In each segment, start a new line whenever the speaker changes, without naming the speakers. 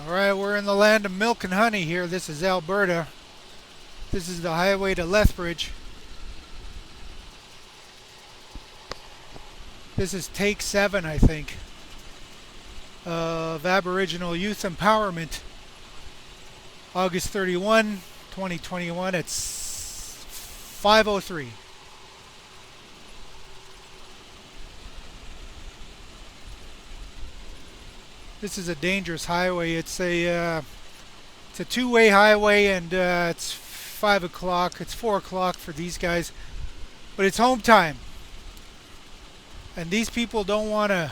Alright, we're in the land of milk and honey here. This is Alberta. This is the highway to Lethbridge. This is take 7, I think, of Aboriginal Youth Empowerment. August 31, 2021. It's 5:03. This is a dangerous highway. It's a two-way highway, and it's 5 o'clock. It's 4 o'clock for these guys, but it's home time. And these people don't want to,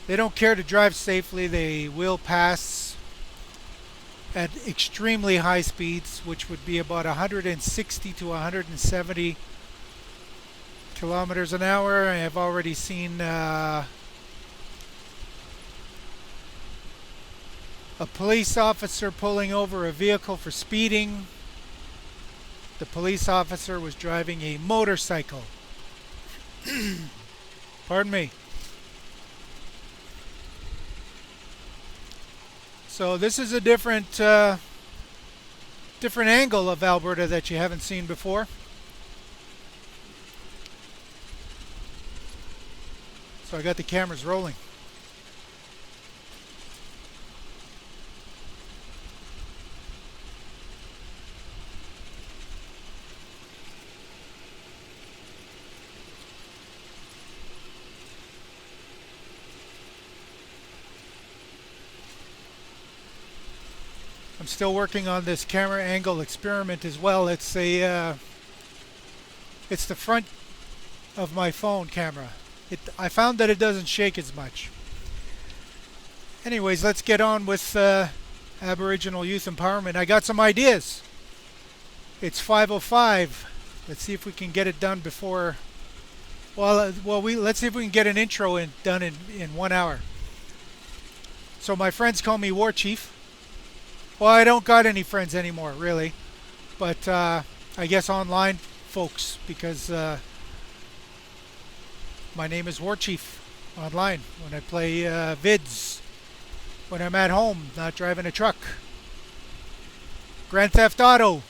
they don't care to drive safely. They will pass at extremely high speeds, which would be about 160 to 170 kilometers an hour. I have already seen a police officer pulling over a vehicle for speeding. The police officer was driving a motorcycle. Pardon me. So this is a different angle of Alberta that you haven't seen before. So I got the cameras rolling. I'm still working on this camera angle experiment as well. It's the front of my phone camera. I found that it doesn't shake as much. Anyways, let's get on with Aboriginal Youth Empowerment. I got some ideas. It's 5:05. Let's see if we can get it done before. Let's see if we can get an intro done in 1 hour. So my friends call me War Chief. Well, I don't got any friends anymore, really, but I guess online folks, because my name is War Chief online when I play vids, when I'm at home, not driving a truck. Grand Theft Auto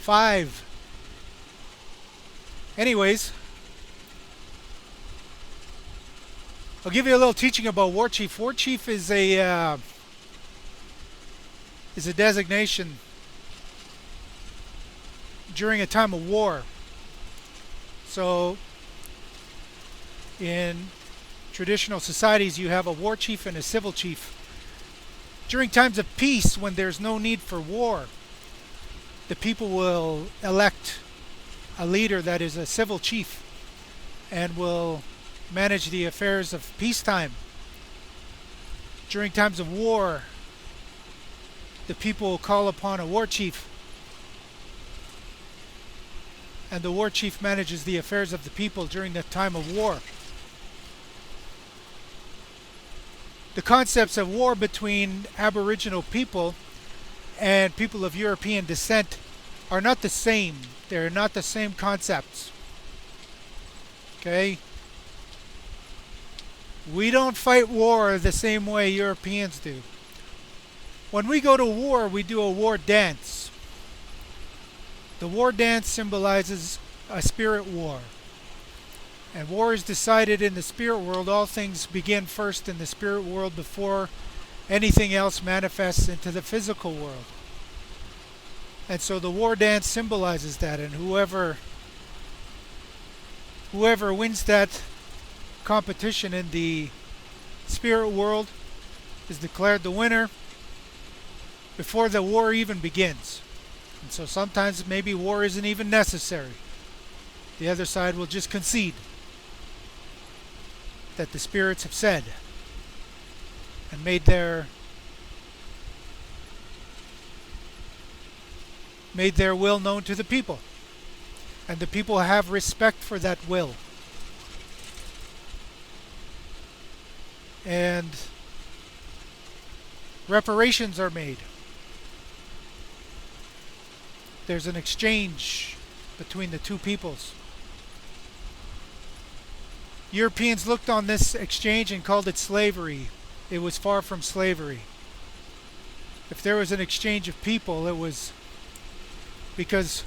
5. Anyways, I'll give you a little teaching about War Chief. War Chief is a designation during a time of war. So in traditional societies you have a war chief and a civil chief. During times of peace, when there's no need for war, the people will elect a leader that is a civil chief and will manage the affairs of peacetime. During times of war, the people will call upon a war chief, and the war chief manages the affairs of the people during the time of war. The concepts of war between Aboriginal people and people of European descent are not the same. They're not the same concepts. Okay? We don't fight war the same way Europeans do. When we go to war, we do a war dance. The war dance symbolizes a spirit war. And war is decided in the spirit world. All things begin first in the spirit world before anything else manifests into the physical world. And so the war dance symbolizes that, and whoever wins that competition in the spirit world is declared the winner before the war even begins. And so sometimes maybe war isn't even necessary. The other side will just concede that the spirits have said and made their will known to the people. And the people have respect for that will. And reparations are made. There's an exchange between the two peoples. Europeans looked on this exchange and called it slavery. it was far from slavery. If there was an exchange of people, it was because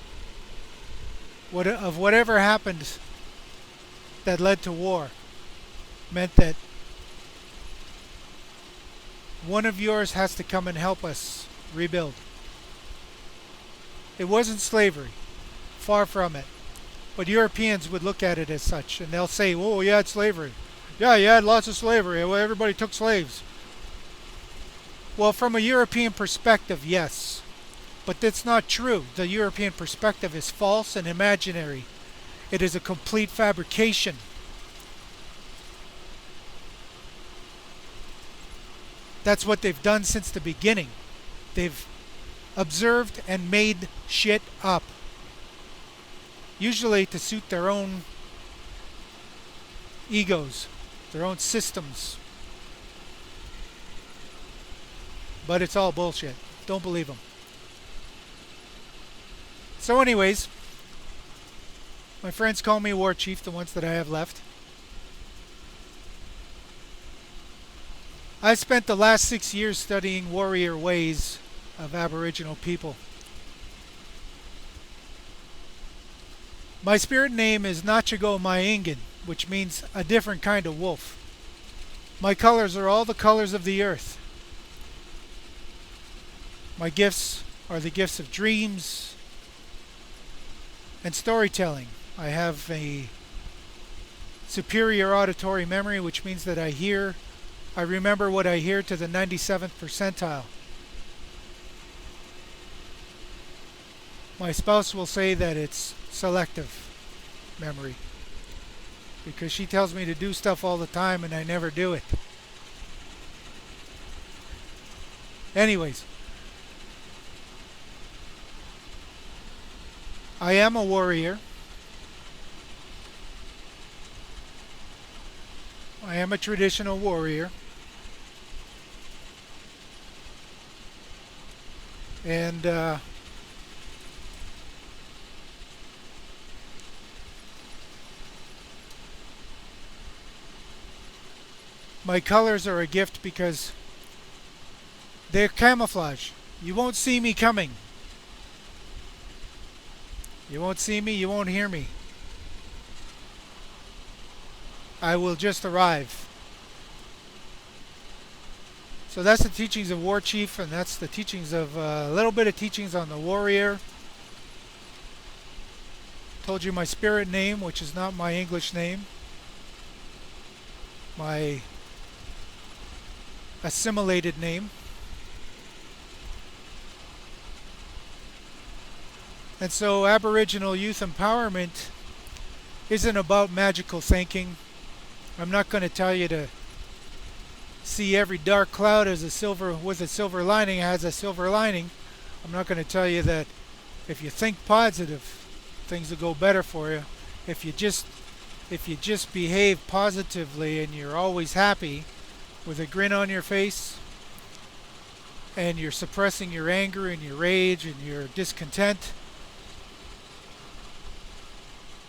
of whatever happened that led to war meant that one of yours has to come and help us rebuild. It wasn't slavery, far from it. But Europeans would look at it as such, and they'll say, "Oh, yeah, it's slavery. Yeah, you had lots of slavery. Well, everybody took slaves." Well, from a European perspective, yes. But that's not true. The European perspective is false and imaginary. It is a complete fabrication. That's what they've done since the beginning. They've observed and made shit up. Usually to suit their own egos, their own systems. But it's all bullshit. Don't believe them. So anyways, my friends call me War Chief, the ones that I have left. I spent the last 6 years studying warrior ways of Aboriginal people. My spirit name is Nachigo Maingan, which means a different kind of wolf. My colors are all the colors of the earth. My gifts are the gifts of dreams and storytelling. I have a superior auditory memory, which means that I remember what I hear to the 97th percentile. My spouse will say that it's selective memory, because she tells me to do stuff all the time and I never do it. Anyways, I am a warrior. I am a traditional warrior. And my colors are a gift because they're camouflage. You won't see me coming. You won't see me, you won't hear me. I will just arrive. So that's the teachings of War Chief, and that's the teachings of a little bit of teachings on the warrior. Told you my spirit name, which is not my English name. My assimilated name. And so Aboriginal youth empowerment isn't about magical thinking. I'm not going to tell you to see every dark cloud as a silver lining has a silver lining. I'm not going to tell you that if you think positive, things will go better for you. If you just behave positively and you're always happy with a grin on your face, and you're suppressing your anger and your rage and your discontent,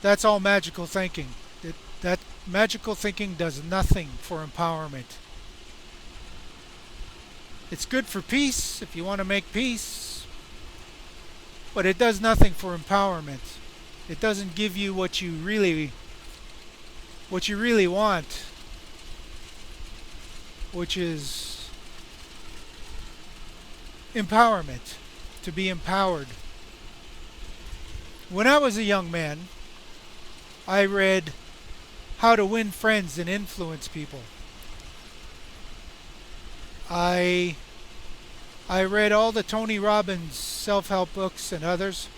that's all magical thinking. That magical thinking does nothing for empowerment. It's good for peace if you want to make peace, but it does nothing for empowerment. It doesn't give you what you really want, which is empowerment, to be empowered. When I was a young man, I read How to Win Friends and Influence People. I read all the Tony Robbins self-help books and others.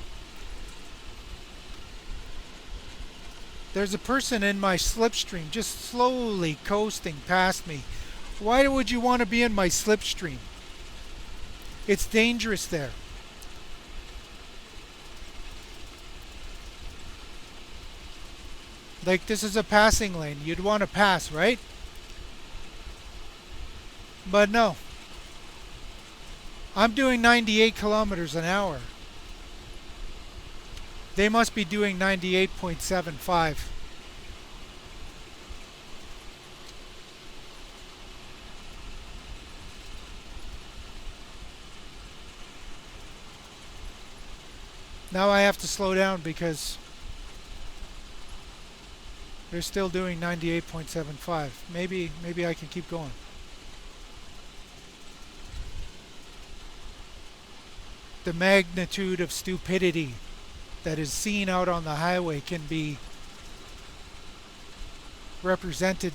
There's a person in my slipstream just slowly coasting past me. Why would you want to be in my slipstream? It's dangerous there. Like, this is a passing lane. You'd want to pass, right? But no. I'm doing 98 kilometers an hour. They must be doing 98.75. Now I have to slow down because they're still doing 98.75. Maybe I can keep going. The magnitude of stupidity that is seen out on the highway can be represented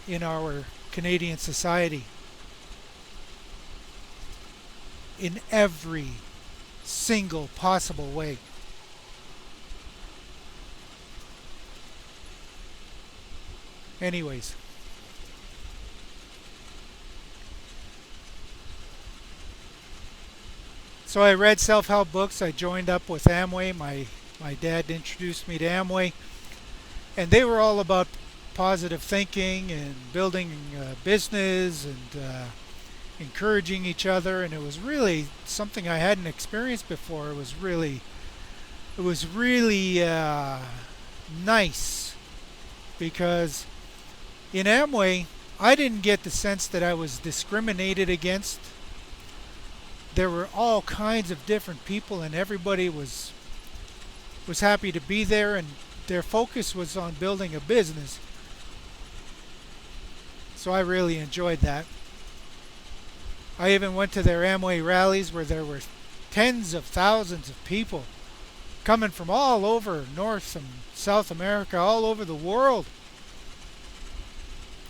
in our Canadian society in every single possible way. Anyways, so I read self-help books. I joined up with Amway. My dad introduced me to Amway, and they were all about positive thinking and building a business and encouraging each other. And it was really something I hadn't experienced before. It was really nice, because in Amway I didn't get the sense that I was discriminated against. There were all kinds of different people, and everybody was happy to be there, and their focus was on building a business. So I really enjoyed that. I even went to their Amway rallies where there were tens of thousands of people coming from all over North and South America, all over the world,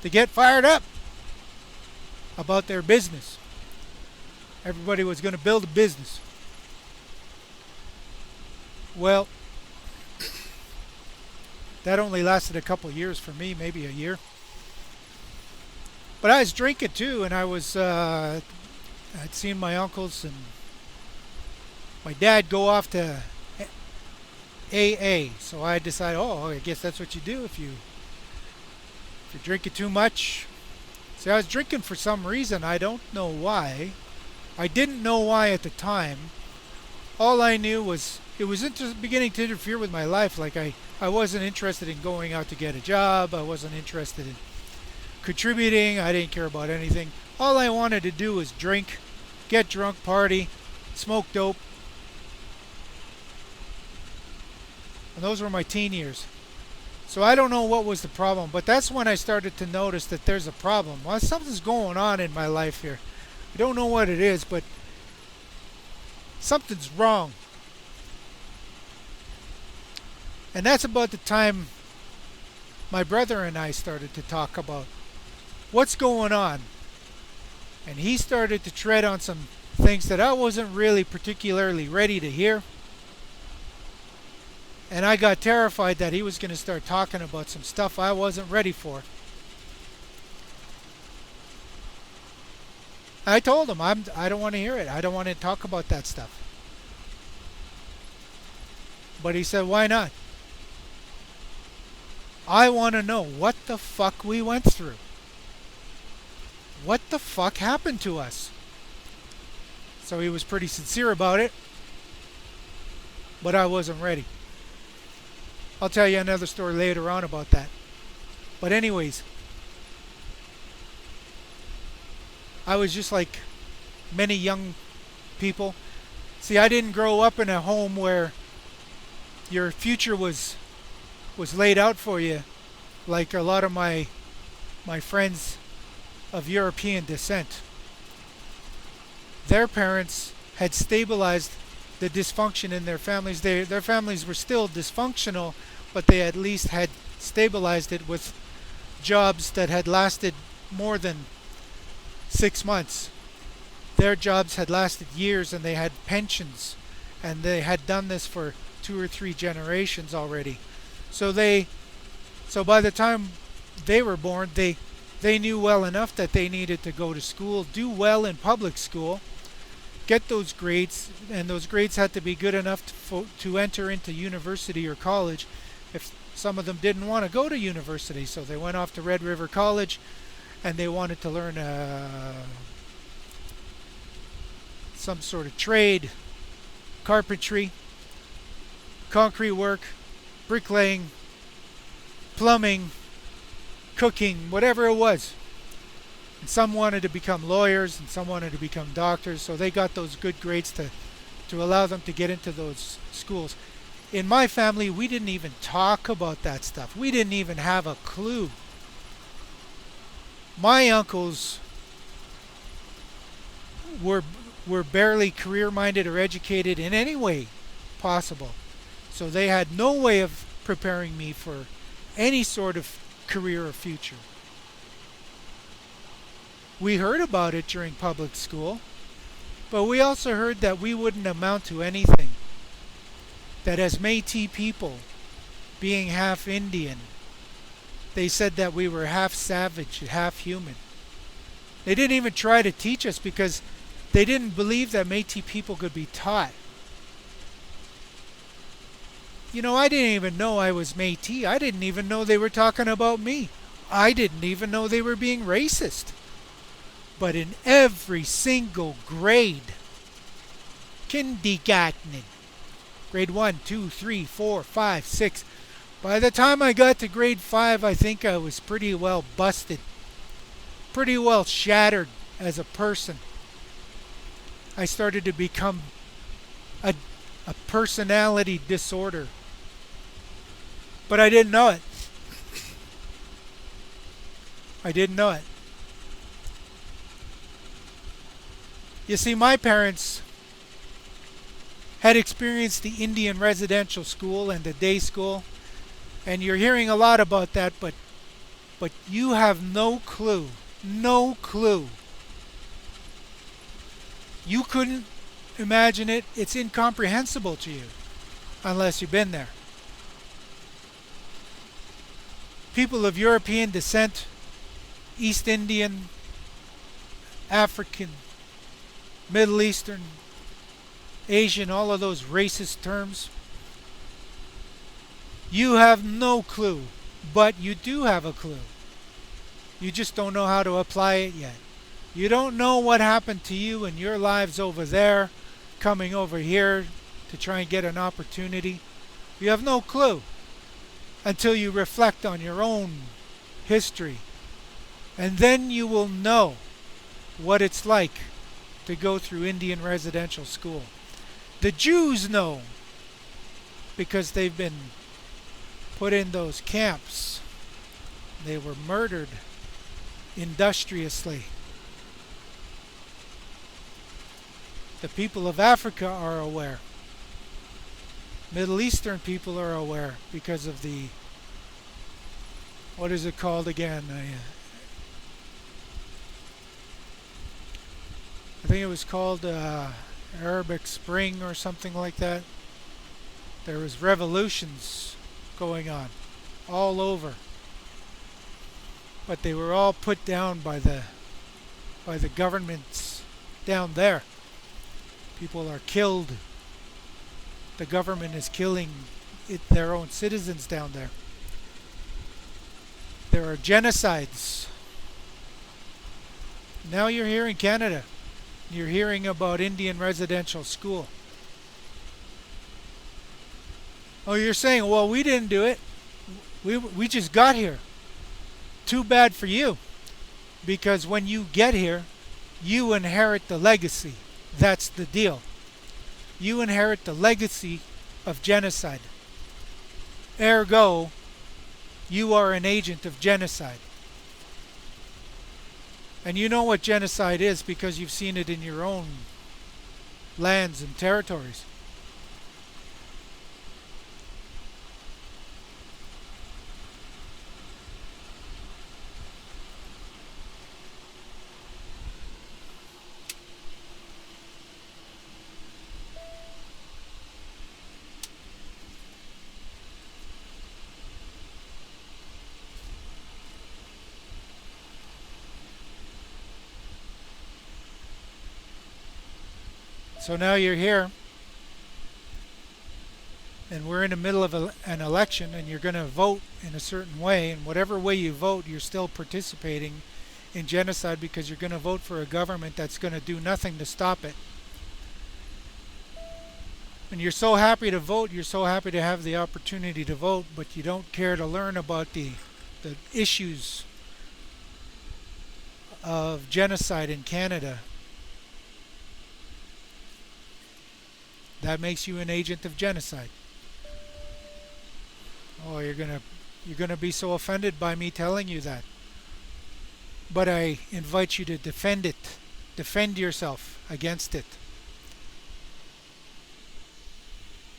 to get fired up about their business. Everybody was going to build a business. Well, that only lasted a couple of years for me, maybe a year. But I was drinking too, and I'd seen my uncles and my dad go off to AA. So I decided, I guess that's what you do if you're drinking too much. See, I was drinking for some reason. I don't know why. I didn't know why at the time. All I knew was it was beginning to interfere with my life. Like I wasn't interested in going out to get a job. I wasn't interested in contributing. I didn't care about anything. All I wanted to do was drink, get drunk, party, smoke dope. And those were my teen years. So I don't know what was the problem, but that's when I started to notice that there's a problem. Well, something's going on in my life here. I don't know what it is, but something's wrong. And that's about the time my brother and I started to talk about what's going on. And he started to tread on some things that I wasn't really particularly ready to hear. And I got terrified that he was going to start talking about some stuff I wasn't ready for. I told him, I don't want to hear it. I don't want to talk about that stuff. But he said, why not? I want to know what the fuck we went through. What the fuck happened to us? So he was pretty sincere about it. But I wasn't ready. I'll tell you another story later on about that. But anyways, I was just like many young people. See, I didn't grow up in a home where your future was laid out for you like a lot of my friends of European descent. Their parents had stabilized the dysfunction in their families. Their families were still dysfunctional, but they at least had stabilized it with jobs that had lasted more than 6 months. Their jobs had lasted years, and they had pensions, and they had done this for 2 or 3 generations already. So by the time they were born, they knew well enough that they needed to go to school, do well in public school, get those grades, and those grades had to be good enough to enter into university or college. If some of them didn't want to go to university, so they went off to Red River College, and they wanted to learn some sort of trade, carpentry, concrete work, bricklaying, plumbing, cooking, whatever it was. And some wanted to become lawyers, and some wanted to become doctors, so they got those good grades to to allow them to get into those schools. In my family, we didn't even talk about that stuff. We didn't even have a clue. My uncles were barely career-minded or educated in any way possible. So they had no way of preparing me for any sort of career or future. We heard about it during public school, but we also heard that we wouldn't amount to anything. That as Métis people, being half Indian, they said that we were half savage, half human. They didn't even try to teach us because they didn't believe that Métis people could be taught. You know, I didn't even know I was Métis. I didn't even know they were talking about me. I didn't even know they were being racist. But in every single grade, kindergarten, grade 1, 2, 3, 4, 5, 6. By the time I got to grade 5, I think I was pretty well busted. Pretty well shattered as a person. I started to become a personality disorder. But I didn't know it. I didn't know it. You see, my parents had experienced the Indian residential school and the day school, and you're hearing a lot about that, but you have no clue. No clue. You couldn't imagine it. It's incomprehensible to you unless you've been there. People of European descent, East Indian, African, Middle Eastern, Asian, all of those racist terms. You have no clue, but you do have a clue. You just don't know how to apply it yet. You don't know what happened to you in your lives over there, coming over here to try and get an opportunity. You have no clue until you reflect on your own history. And then you will know what it's like to go through Indian residential school. The Jews know because they've been put in those camps. They were murdered industriously. The people of Africa are aware. Middle Eastern people are aware because of the, what is it called again? I think it was called Arabic Spring or something like that. There was revolutions going on all over, but they were all put down by the governments down there. People are killed. The government is killing their own citizens down there. There are genocides. Now you're here in Canada. You're hearing about Indian residential school. Oh, you're saying, well, we didn't do it. We just got here. Too bad for you. Because when you get here, you inherit the legacy. That's the deal. You inherit the legacy of genocide. Ergo, you are an agent of genocide. And you know what genocide is because you've seen it in your own lands and territories. So now you're here, and we're in the middle of an election, and you're going to vote in a certain way, and whatever way you vote, you're still participating in genocide because you're going to vote for a government that's going to do nothing to stop it. And you're so happy to vote, you're so happy to have the opportunity to vote, but you don't care to learn about the issues of genocide in Canada. That makes you an agent of genocide. Oh, you're gonna be so offended by me telling you that. But I invite you to defend it. Defend yourself against it.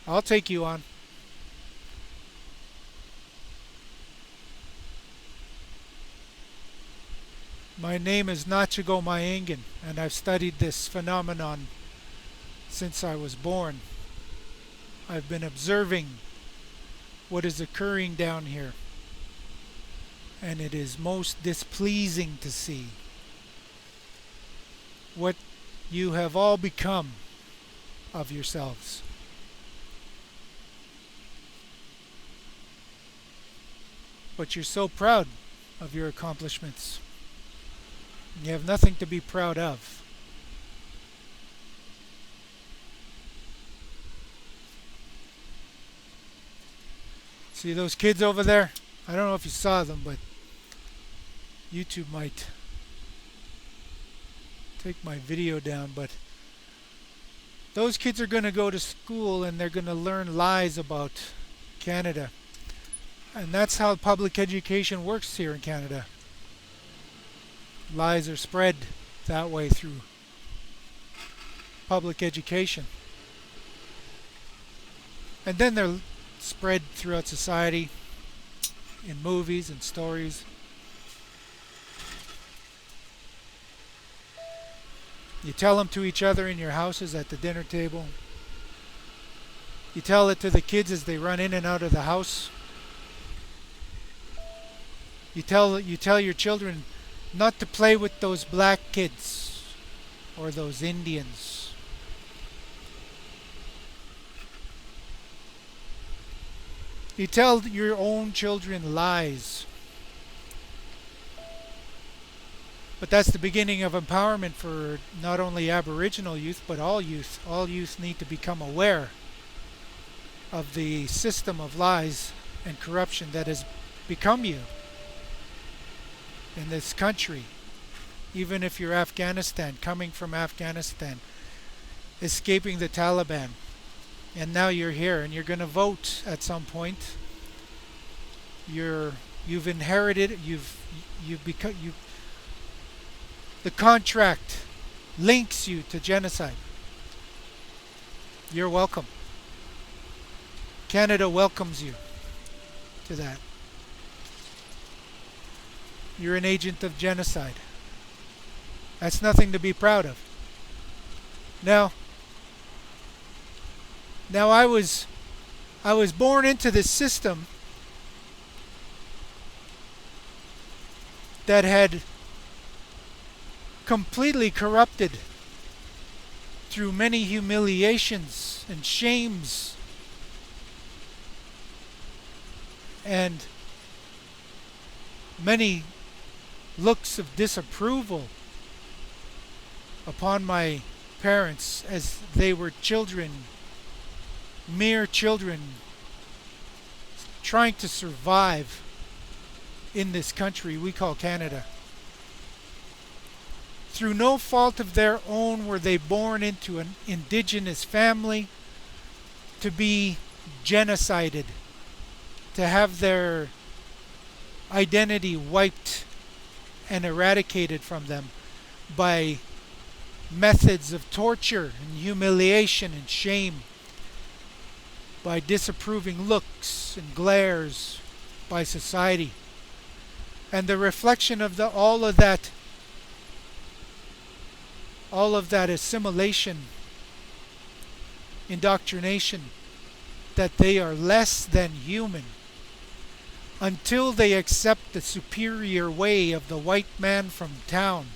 I'll take you on. My name is Nachigo Mayengan, and I've studied this phenomenon since I was born. I've been observing what is occurring down here, and it is most displeasing to see what you have all become of yourselves. But you're so proud of your accomplishments. You have nothing to be proud of. See those kids over there? I don't know if you saw them, but YouTube might take my video down, but those kids are going to go to school and they're going to learn lies about Canada. And that's how public education works here in Canada. Lies are spread that way through public education. And then they're spread throughout society in movies and stories. You tell them to each other in your houses at the dinner table. You tell it to the kids as they run in and out of the house. You tell your children not to play with those black kids or those Indians. You tell your own children lies. But that's the beginning of empowerment for not only Aboriginal youth, but all youth. All youth need to become aware of the system of lies and corruption that has become you in this country. Even if you're Afghanistan, coming from Afghanistan, escaping the Taliban, and now you're here and you're going to vote at some point. You've inherited, you've become, the contract links you to genocide. You're welcome. Canada welcomes you to that. You're an agent of genocide. That's nothing to be proud of. Now I was born into this system that had completely corrupted through many humiliations and shames and many looks of disapproval upon my parents as they were children, mere children, trying to survive in this country we call Canada. Through no fault of their own were they born into an indigenous family to be genocided, to have their identity wiped and eradicated from them by methods of torture and humiliation and shame, by disapproving looks and glares by society. And the reflection of all of that assimilation, indoctrination, that they are less than human until they accept the superior way of the white man from town.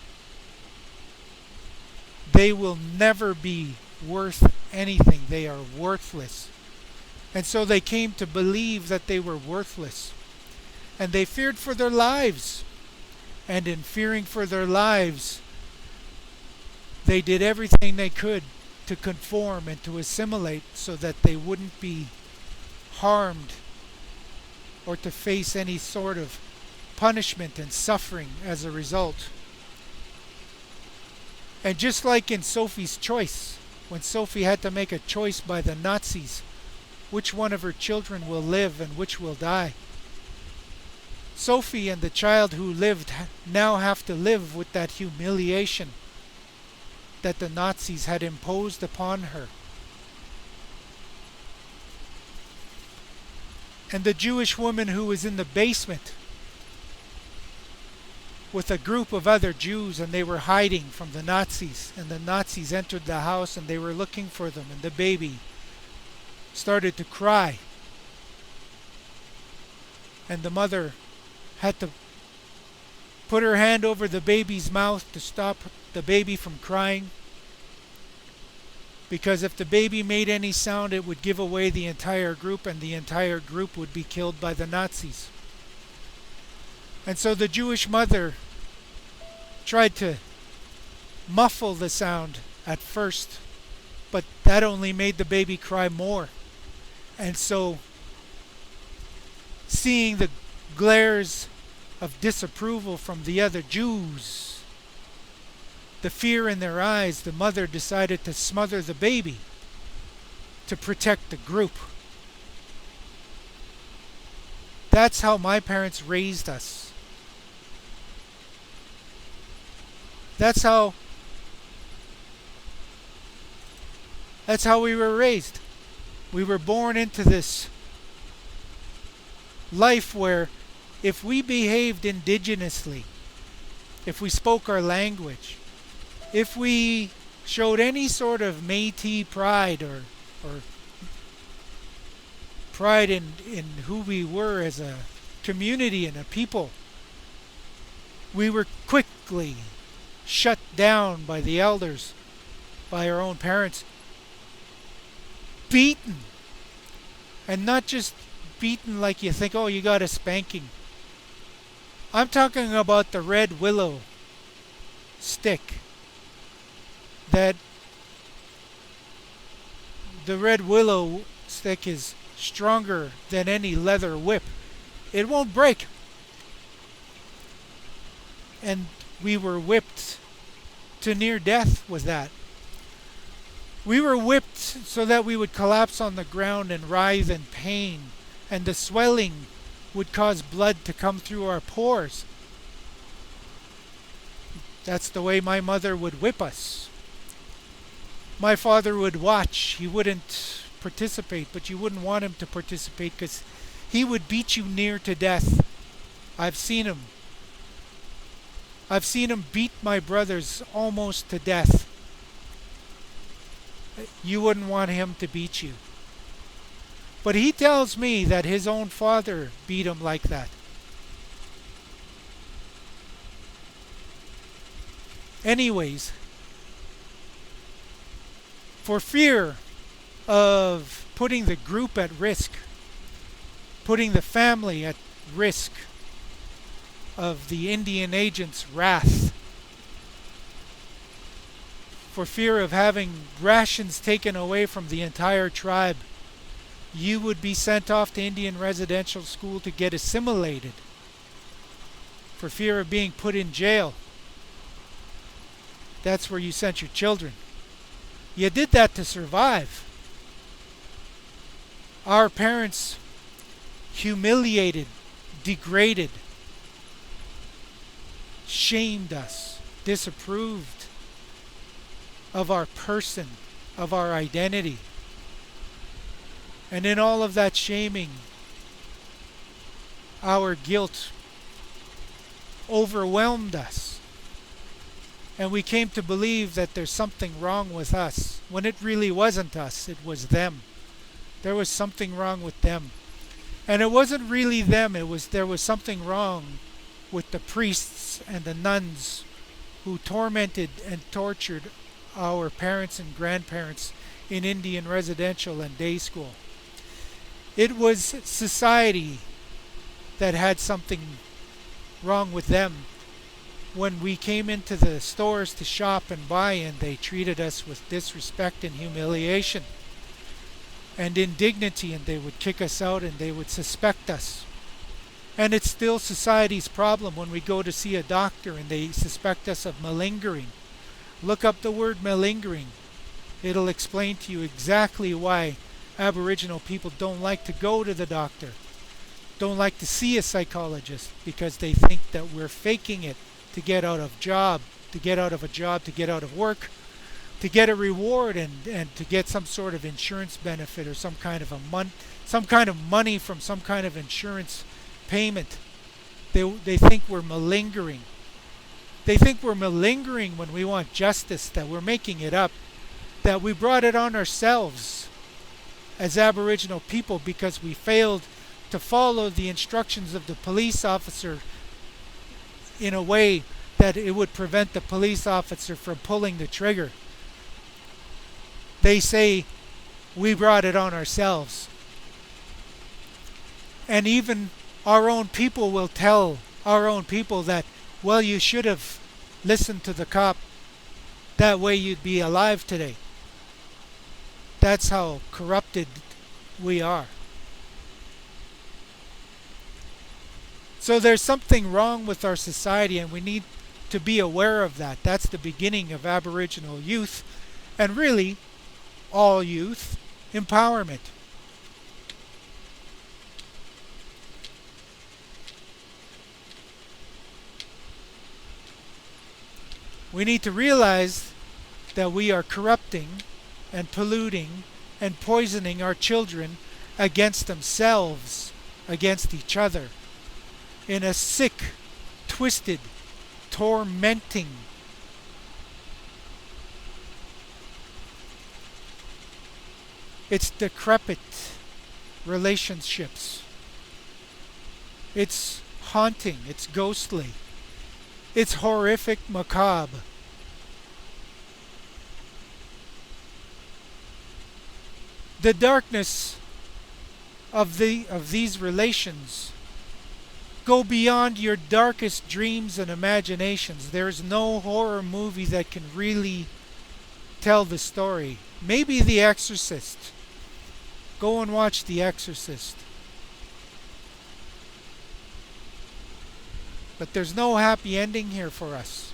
They will never be worth anything. They are worthless. And so they came to believe that they were worthless. And they feared for their lives. And in fearing for their lives, they did everything they could to conform and to assimilate so that they wouldn't be harmed or to face any sort of punishment and suffering as a result. And just like in Sophie's Choice, when Sophie had to make a choice by the Nazis, which one of her children will live and which will die. Sophie and the child who lived now have to live with that humiliation that the Nazis had imposed upon her. And the Jewish woman who was in the basement with a group of other Jews, and they were hiding from the Nazis, and the Nazis entered the house and they were looking for them, and the baby started to cry, and the mother had to put her hand over the baby's mouth to stop the baby from crying, because if the baby made any sound it would give away the entire group, and the entire group would be killed by the Nazis. And so the Jewish mother tried to muffle the sound at first, but that only made the baby cry more. And so, seeing the glares of disapproval from the other Jews, the fear in their eyes, the mother decided to smother the baby to protect the group. That's how my parents raised us. That's how we were raised. We were born into this life where if we behaved indigenously, if we spoke our language, if we showed any sort of Métis pride or pride in who we were as a community and a people, we were quickly shut down by the elders, by our own parents, beaten. And not just beaten like you think, oh, you got a spanking. I'm talking about the red willow stick. That the red willow stick is stronger than any leather whip. It won't break. And we were whipped to near death with that. We were whipped so that we would collapse on the ground and writhe in pain, and the swelling would cause blood to come through our pores. That's the way my mother would whip us. My father would watch. He wouldn't participate, but you wouldn't want him to participate because he would beat you near to death. I've seen him. I've seen him beat my brothers almost to death. You wouldn't want him to beat you. But he tells me that his own father beat him like that. Anyways, for fear of putting the group at risk, putting the family at risk of the Indian agent's wrath, for fear of having rations taken away from the entire tribe, you would be sent off to Indian residential school to get assimilated, for fear of being put in jail. That's where you sent your children. You did that to survive. Our parents humiliated, degraded, shamed us, disapproved of our person, of our identity. And in all of that shaming, our guilt overwhelmed us. And we came to believe that there's something wrong with us, when it really wasn't us, it was them. There was something wrong with them. And it wasn't really them, there was something wrong with the priests and the nuns who tormented and tortured our parents and grandparents in Indian residential and day school. It was society that had something wrong with them. When we came into the stores to shop and buy, and they treated us with disrespect and humiliation and indignity, and they would kick us out and they would suspect us. And it's still society's problem when we go to see a doctor and they suspect us of malingering. Look up the word malingering. It'll explain to you exactly why Aboriginal people don't like to go to the doctor, don't like to see a psychologist, because they think that we're faking it to get out of job, to get out of a job, to get out of work, to get a reward, and to get some sort of insurance benefit or some kind of money from some kind of insurance payment. They think we're malingering. They think we're malingering when we want justice, that we're making it up, that we brought it on ourselves as Aboriginal people because we failed to follow the instructions of the police officer in a way that it would prevent the police officer from pulling the trigger. They say we brought it on ourselves. And even our own people will tell our own people that, well, you should have listened to the cop. That way you'd be alive today. That's how corrupted we are. So there's something wrong with our society, and we need to be aware of that. That's the beginning of Aboriginal youth, and really all youth empowerment. We need to realize that we are corrupting and polluting and poisoning our children against themselves, against each other, in a sick, twisted, tormenting, it's decrepit relationships. It's haunting, it's ghostly, it's horrific, macabre. The darkness of these relations go beyond your darkest dreams and imaginations. There's no horror movie that can really tell the story. Maybe The Exorcist. Go and watch The Exorcist. But there's no happy ending here for us.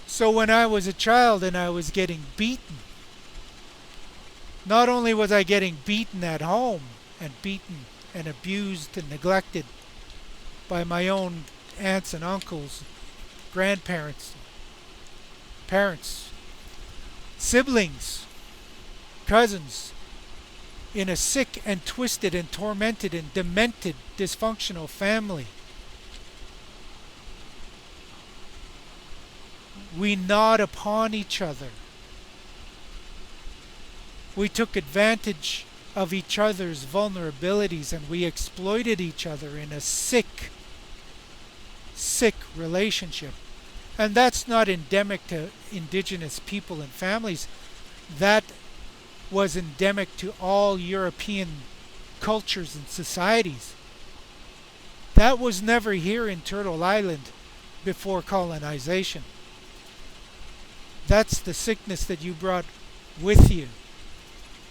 So when I was a child and I was getting beaten, not only was I getting beaten at home and beaten and abused and neglected by my own aunts and uncles, grandparents, parents, siblings, cousins, in a sick and twisted and tormented and demented dysfunctional family. We gnawed upon each other. We took advantage of each other's vulnerabilities, and we exploited each other in a sick, sick relationship. And that's not endemic to indigenous people and families. That was endemic to all European cultures and societies. That was never here in Turtle Island before colonization. That's the sickness that you brought with you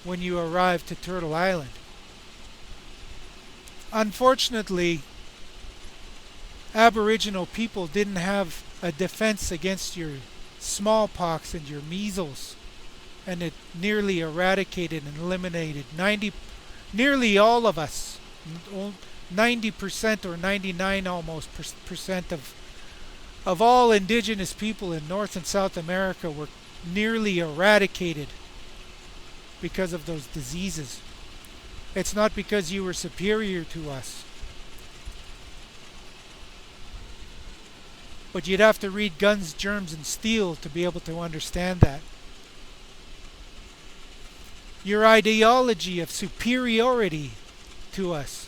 when you arrived to Turtle Island. Unfortunately, Aboriginal people didn't have a defense against your smallpox and your measles, and it nearly eradicated and eliminated nearly all of us, 90% or 99 almost percent of all indigenous people in North and South America were nearly eradicated because of those diseases. It's not because you were superior to us. But you'd have to read Guns, Germs, and Steel to be able to understand that. Your ideology of superiority to us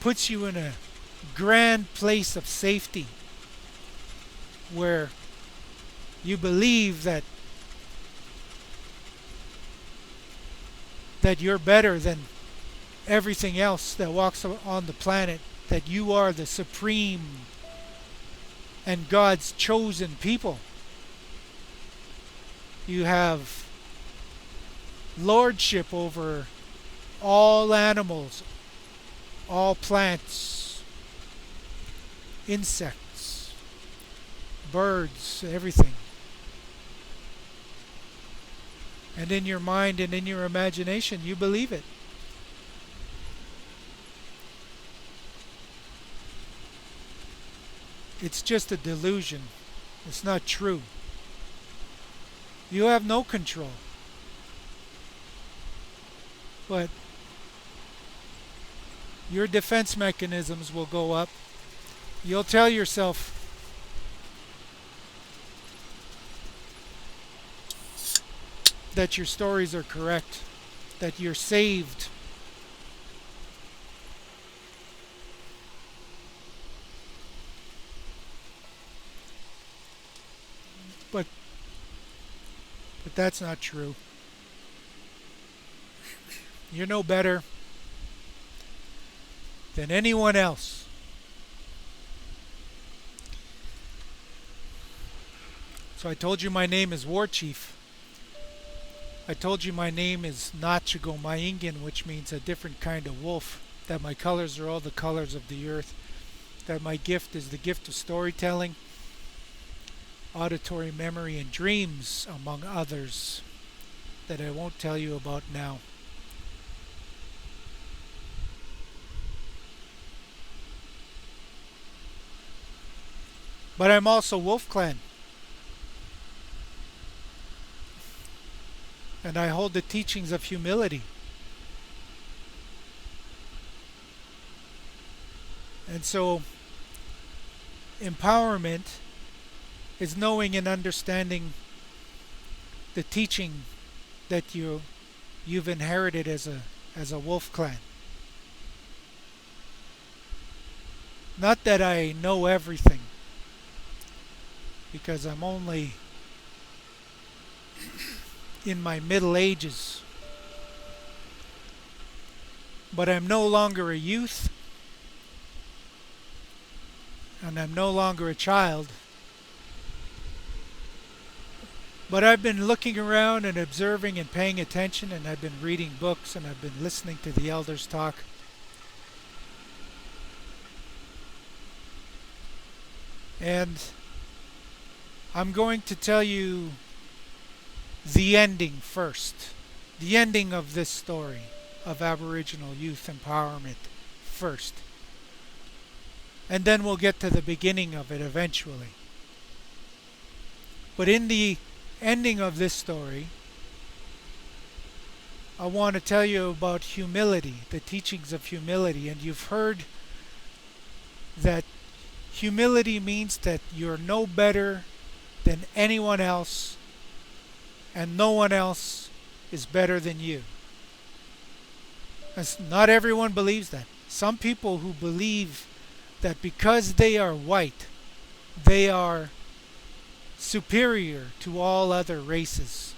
puts you in a grand place of safety where you believe that you're better than everything else that walks on the planet, that you are the supreme and God's chosen people. You have lordship over all animals, all plants, insects, birds, everything. And in your mind and in your imagination, you believe it. It's just a delusion. It's not true. You have no control. But your defense mechanisms will go up. You'll tell yourself, that your stories are correct, that you're saved. But that's not true. You're no better than anyone else. So I told you my name is War Chief. I told you my name is Nachigo Maingan, which means a different kind of wolf. That my colors are all the colors of the earth. That my gift is the gift of storytelling, auditory memory, and dreams, among others, that I won't tell you about now. But I'm also Wolf Clan. And I hold the teachings of humility. And so, empowerment is knowing and understanding the teaching that you've inherited as a wolf clan. Not that I know everything, because I'm only in my middle ages. But I'm no longer a youth, and I'm no longer a child. But I've been looking around and observing and paying attention, and I've been reading books, and I've been listening to the elders talk. And I'm going to tell you the ending first. The ending of this story of Aboriginal youth empowerment first. And then we'll get to the beginning of it eventually. But in the ending of this story, I want to tell you about humility, the teachings of humility. And you've heard that humility means that you're no better than anyone else, and no one else is better than you. As not everyone believes that. Some people who believe that because they are white, they are superior to all other races.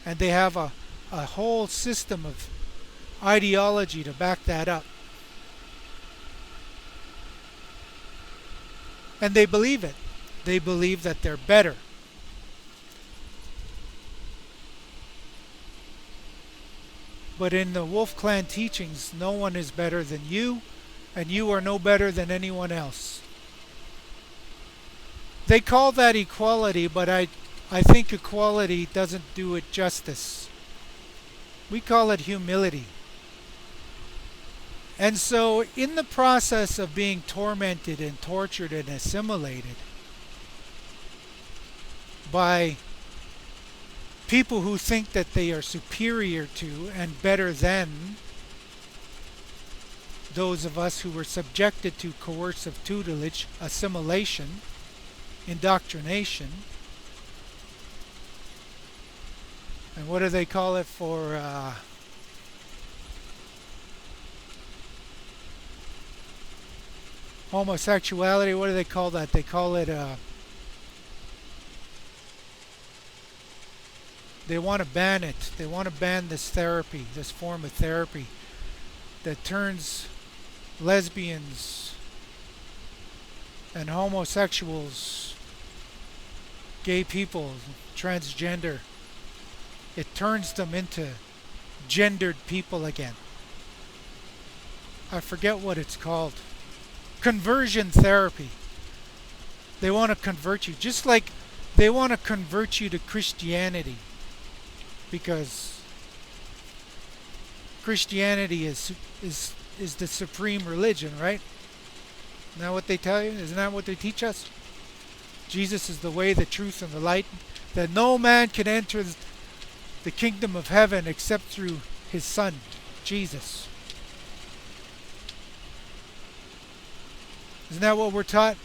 And they have a whole system of ideology to back that up. And they believe it. They believe that they're better. But in the Wolf Clan teachings, no one is better than you, and you are no better than anyone else. They call that equality, but I think equality doesn't do it justice. We call it humility. And so, in the process of being tormented and tortured and assimilated by people who think that they are superior to and better than those of us who were subjected to coercive tutelage, assimilation, indoctrination, and what do they call it for homosexuality? What do they call that? They call it they want to ban it. They want to ban this therapy, this form of therapy that turns lesbians and homosexuals, gay people, transgender, it turns them into gendered people again. I forget what it's called. Conversion therapy. They want to convert you, just like they want to convert you to Christianity, because Christianity is the supreme religion, right? Isn't that what they tell you? Isn't that what they teach us? Jesus is the way, the truth, and the light, that no man can enter the kingdom of heaven except through his Son, Jesus. Isn't that what we're taught?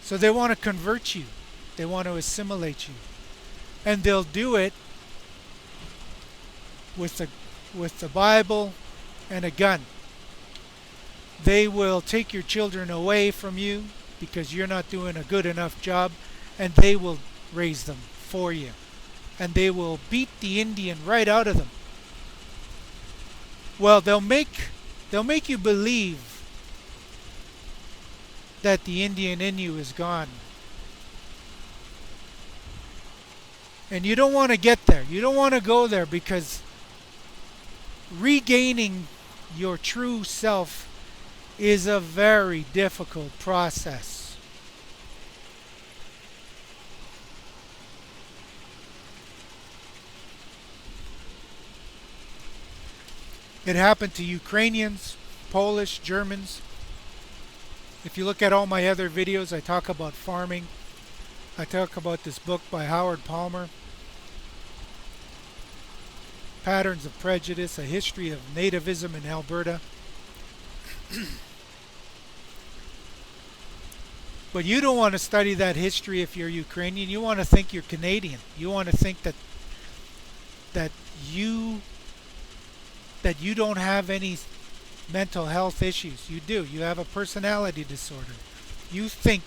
So they want to convert you. They want to assimilate you. And they'll do it with the Bible and a gun. They will take your children away from you because you're not doing a good enough job, and they will raise them for you. And they will beat the Indian right out of them. Well, they'll make you believe that the Indian in you is gone. And you don't want to get there. You don't want to go there, because regaining your true self is a very difficult process. It happened to Ukrainians, Polish, Germans. If you look at all my other videos, I talk about farming. I talk about this book by Howard Palmer, Patterns of Prejudice, A History of Nativism in Alberta. But you don't want to study that history if you're Ukrainian. You want to think you're Canadian. You want to think that you don't have any mental health issues. You do. You have a personality disorder. You think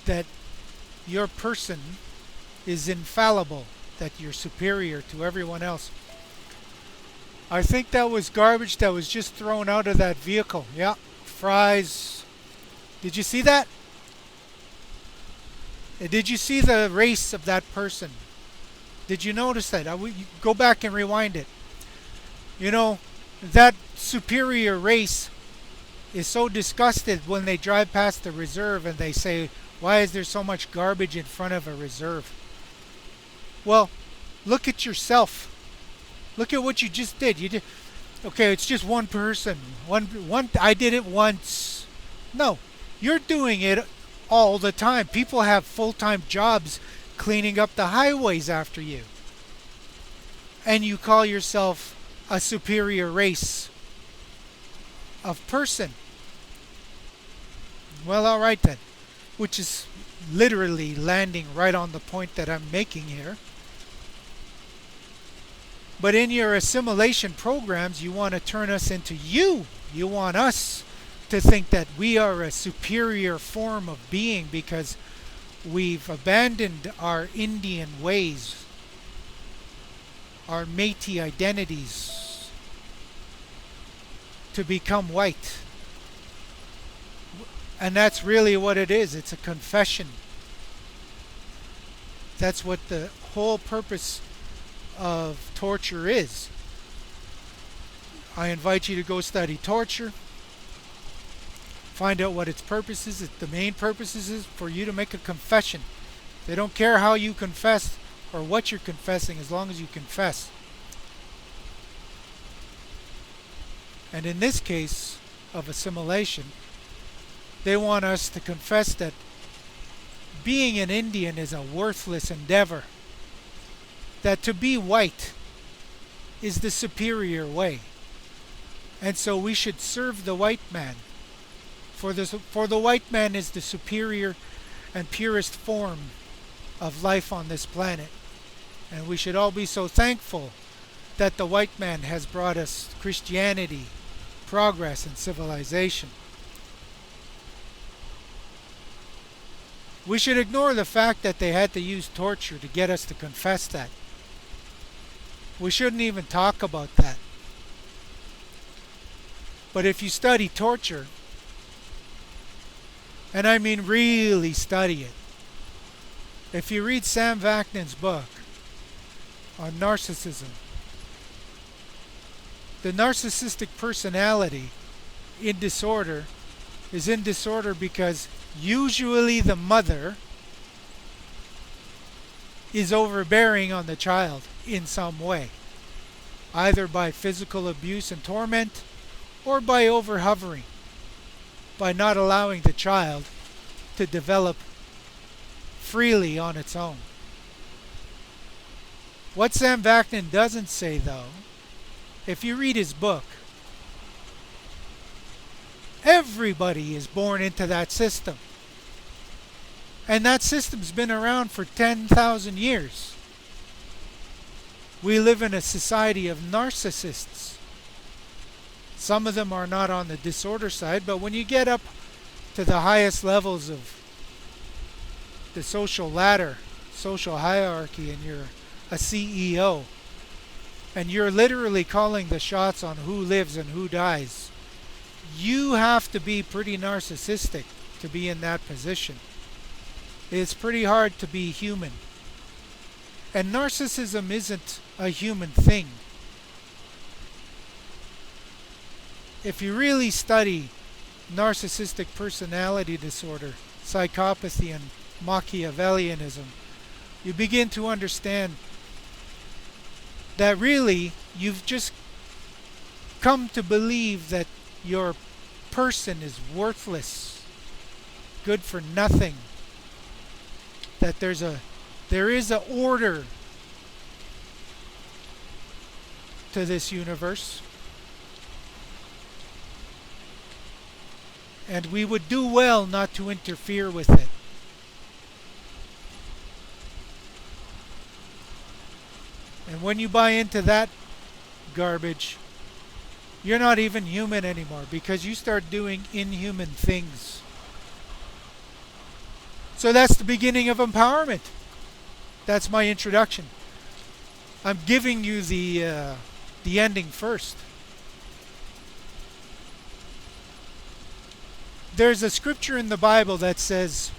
that your person is infallible, that you're superior to everyone else. I think that was garbage that was just thrown out of that vehicle. Yeah, fries. Did you see that? Did you see the race of that person? Did you notice that? Go back and rewind it. You know, that superior race is so disgusted when they drive past the reserve and they say, why is there so much garbage in front of a reserve? Well, look at yourself. Look at what you just did. You did. Okay, it's just one person. One. I did it once. No, you're doing it all the time. People have full-time jobs cleaning up the highways after you. And you call yourself a superior race of person. Well, all right then. Which is literally landing right on the point that I'm making here. But in your assimilation programs, you want to turn us into you. You want us to think that we are a superior form of being because we've abandoned our Indian ways, our Métis identities, to become white. And that's really what it is. It's a confession. That's what the whole purpose of torture is. I invite you to go study torture. Find out what its purpose is. The main purpose is for you to make a confession. They don't care how you confess or what you're confessing, as long as you confess. And in this case of assimilation, they want us to confess that being an Indian is a worthless endeavor. That to be white is the superior way. And so we should serve the white man. For the white man is the superior and purest form of life on this planet. And we should all be so thankful that the white man has brought us Christianity, progress, and civilization. We should ignore the fact that they had to use torture to get us to confess that. We shouldn't even talk about that. But if you study torture, and I mean really study it, if you read Sam Vaknin's book on narcissism, the narcissistic personality in disorder is in disorder because usually the mother is overbearing on the child in some way, either by physical abuse and torment or by over-hovering, by not allowing the child to develop freely on its own. What Sam Vaknin doesn't say, though, if you read his book, everybody is born into that system. And that system's been around for 10,000 years. We live in a society of narcissists. Some of them are not on the disorder side, but when you get up to the highest levels of the social ladder, social hierarchy, and you're a CEO, and you're literally calling the shots on who lives and who dies, you have to be pretty narcissistic to be in that position. It's pretty hard to be human. And narcissism isn't a human thing. If you really study narcissistic personality disorder, psychopathy, and Machiavellianism, you begin to understand that really you've just come to believe that your person is worthless, good for nothing, that there is a order to this universe, and we would do well not to interfere with it. And when you buy into that garbage, you're not even human anymore, because you start doing inhuman things. So that's the beginning of empowerment. That's my introduction. I'm giving you the ending first. There's a scripture in the Bible that says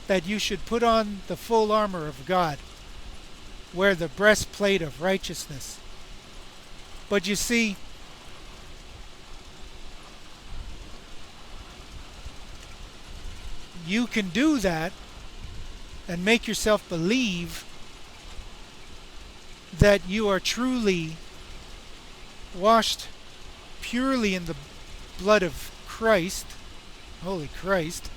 that you should put on the full armor of God, wear the breastplate of righteousness. But you see, you can do that and make yourself believe that you are truly washed purely in the blood of Christ, Holy Christ,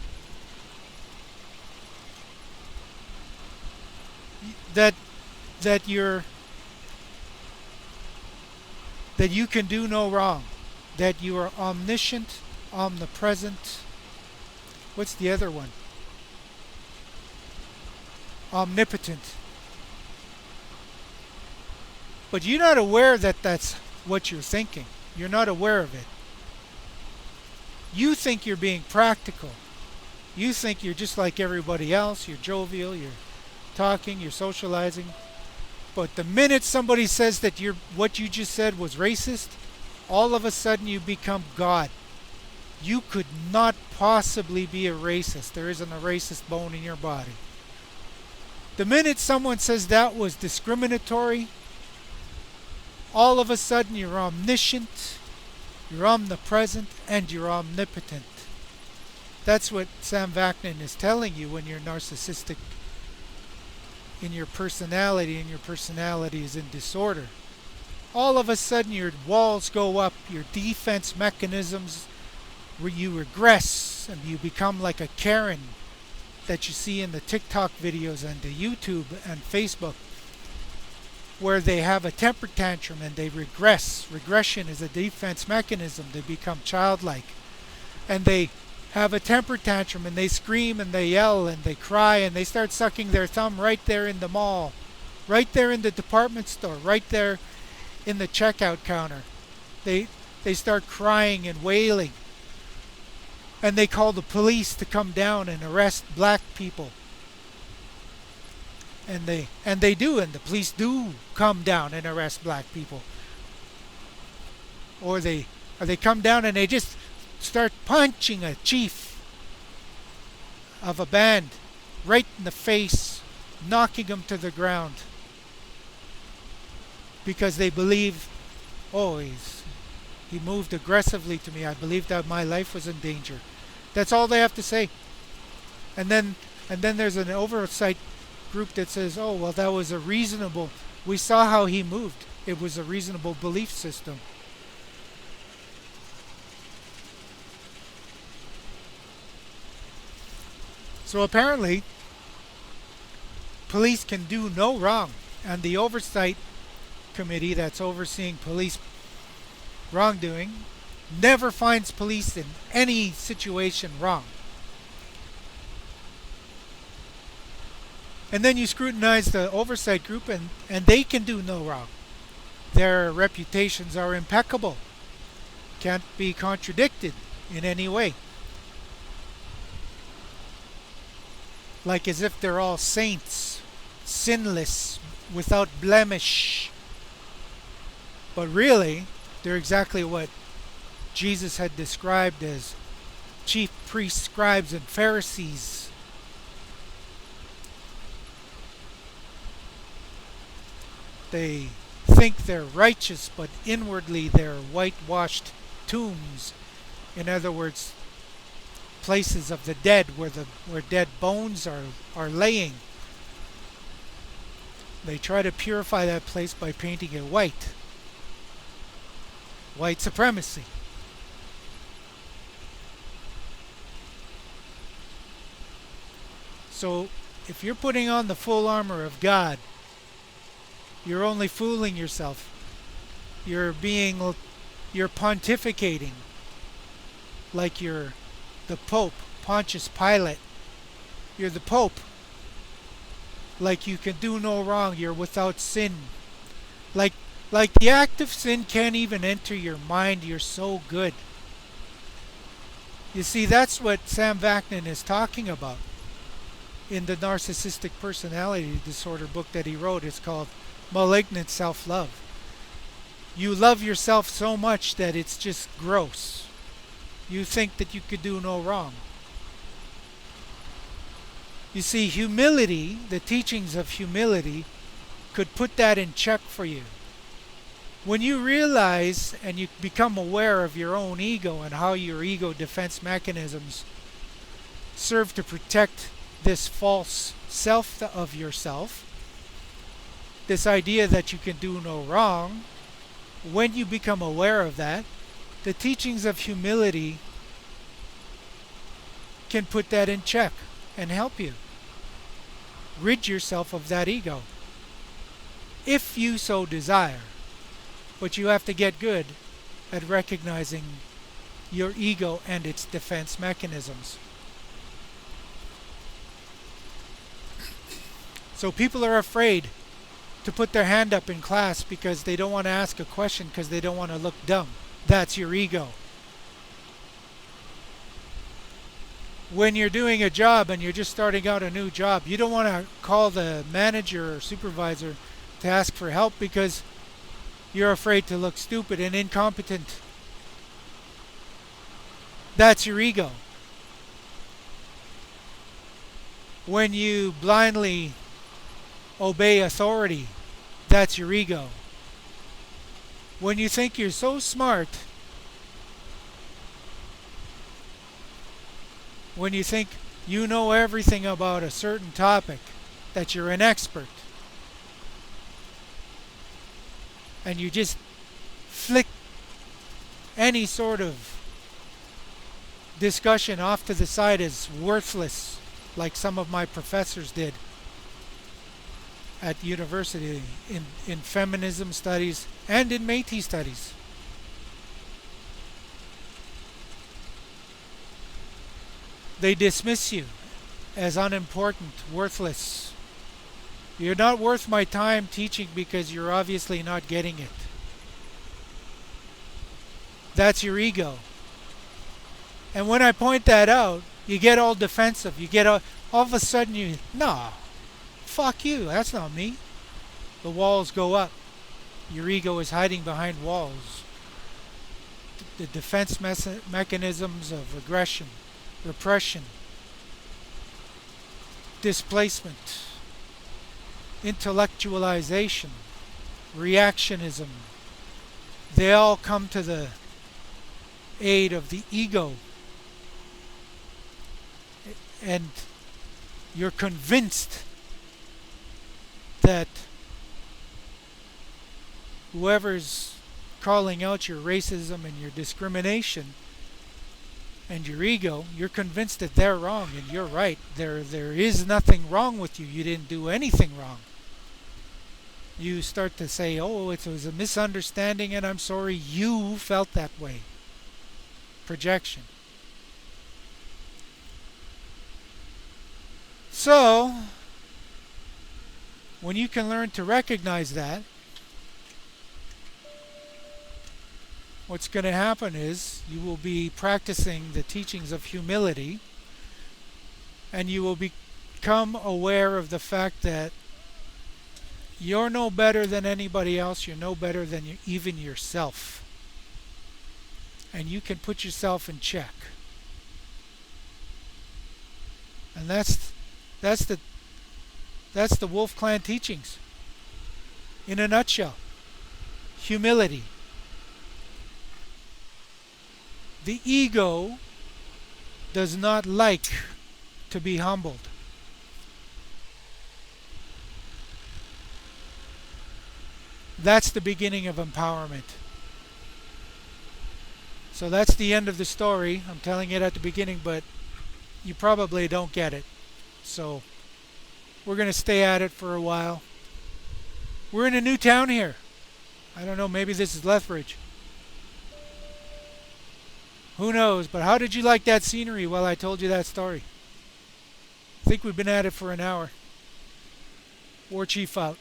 that you can do no wrong, that you are omniscient, omnipresent. What's the other one? Omnipotent. But you're not aware that that's what you're thinking. You're not aware of it. You think you're being practical. You think you're just like everybody else. You're jovial, you're talking, you're socializing. But the minute somebody says that what you just said was racist, all of a sudden you become God. You could not possibly be a racist. There isn't a racist bone in your body. The minute someone says that was discriminatory, all of a sudden you're omniscient, you're omnipresent, and you're omnipotent. That's what Sam Vaknin is telling you when you're narcissistic in your personality, and your personality is in disorder. All of a sudden your walls go up, your defense mechanisms, where you regress and you become like a Karen that you see in the TikTok videos and the YouTube and Facebook, where they have a temper tantrum and they regress. Regression is a defense mechanism. They become childlike. And they have a temper tantrum and they scream and they yell and they cry and they start sucking their thumb right there in the mall, right there in the department store, right there in the checkout counter. They start crying and wailing. And they call the police to come down and arrest black people. And they do, and the police do come down and arrest black people. Or they come down and they just start punching a chief of a band right in the face, knocking him to the ground. Because they believe, oh, he moved aggressively to me. I believed that my life was in danger. That's all they have to say. And then there's an oversight group that says, "Oh, well, that was a reasonable. We saw how he moved. It was a reasonable belief system." So apparently, police can do no wrong, and the oversight committee that's overseeing police wrongdoing never finds police in any situation wrong. And then you scrutinize the oversight group, and they can do no wrong. Their reputations are impeccable, can't be contradicted in any way. Like as if they're all saints, sinless, without blemish. But really, they're exactly what Jesus had described as chief priests, scribes, and Pharisees. They think they're righteous, but inwardly they're whitewashed tombs. In other words, places of the dead where dead bones are laying. They try to purify that place by painting it white. White supremacy. So if you're putting on the full armor of God, you're only fooling yourself. You're pontificating like you're the Pope, Pontius Pilate. You're the Pope. Like you can do no wrong. You're without sin. Like the act of sin can't even enter your mind. You're so good. You see, that's what Sam Vaknin is talking about in the narcissistic personality disorder book that he wrote. It's called Malignant Self-Love. You love yourself so much that it's just gross. You think that you could do no wrong. You see, humility, the teachings of humility, could put that in check for you. When you realize and you become aware of your own ego and how your ego defense mechanisms serve to protect this false self of yourself, this idea that you can do no wrong, when you become aware of that, the teachings of humility can put that in check and help you rid yourself of that ego, if you so desire. But you have to get good at recognizing your ego and its defense mechanisms. So people are afraid to put their hand up in class because they don't want to ask a question because they don't want to look dumb. That's your ego. When you're doing a job and you're just starting out a new job, you don't want to call the manager or supervisor to ask for help because you're afraid to look stupid and incompetent. That's your ego. When you blindly obey authority, that's your ego. When you think you're so smart, when you think you know everything about a certain topic, that you're an expert, and you just flick any sort of discussion off to the side as worthless, like some of my professors did at university in feminism studies and in Métis studies. They dismiss you as unimportant, worthless. You're not worth my time teaching because you're obviously not getting it. That's your ego. And when I point that out, you get all defensive. You get all of a sudden nah, fuck you, that's not me. The walls go up. Your ego is hiding behind walls. The defense mechanisms of aggression, repression, displacement, intellectualization, reactionism, they all come to the aid of the ego. and you're convinced that whoever's calling out your racism and your discrimination and your ego, you're convinced that they're wrong and you're right. There is nothing wrong with you. You didn't do anything wrong. You start to say, oh, it was a misunderstanding and I'm sorry you felt that way. Projection. So, when you can learn to recognize that, what's going to happen is you will be practicing the teachings of humility, and you will become aware of the fact that you're no better than anybody else. You're no better than even yourself. And you can put yourself in check. And that's the Wolf Clan teachings. In a nutshell. Humility. The ego does not like to be humbled. That's the beginning of empowerment. So that's the end of the story. I'm telling it at the beginning, but you probably don't get it. So we're going to stay at it for a while. We're in a new town here. I don't know, maybe this is Lethbridge. Who knows? But how did you like that scenery while I told you that story? I think we've been at it for an hour. War Chief out.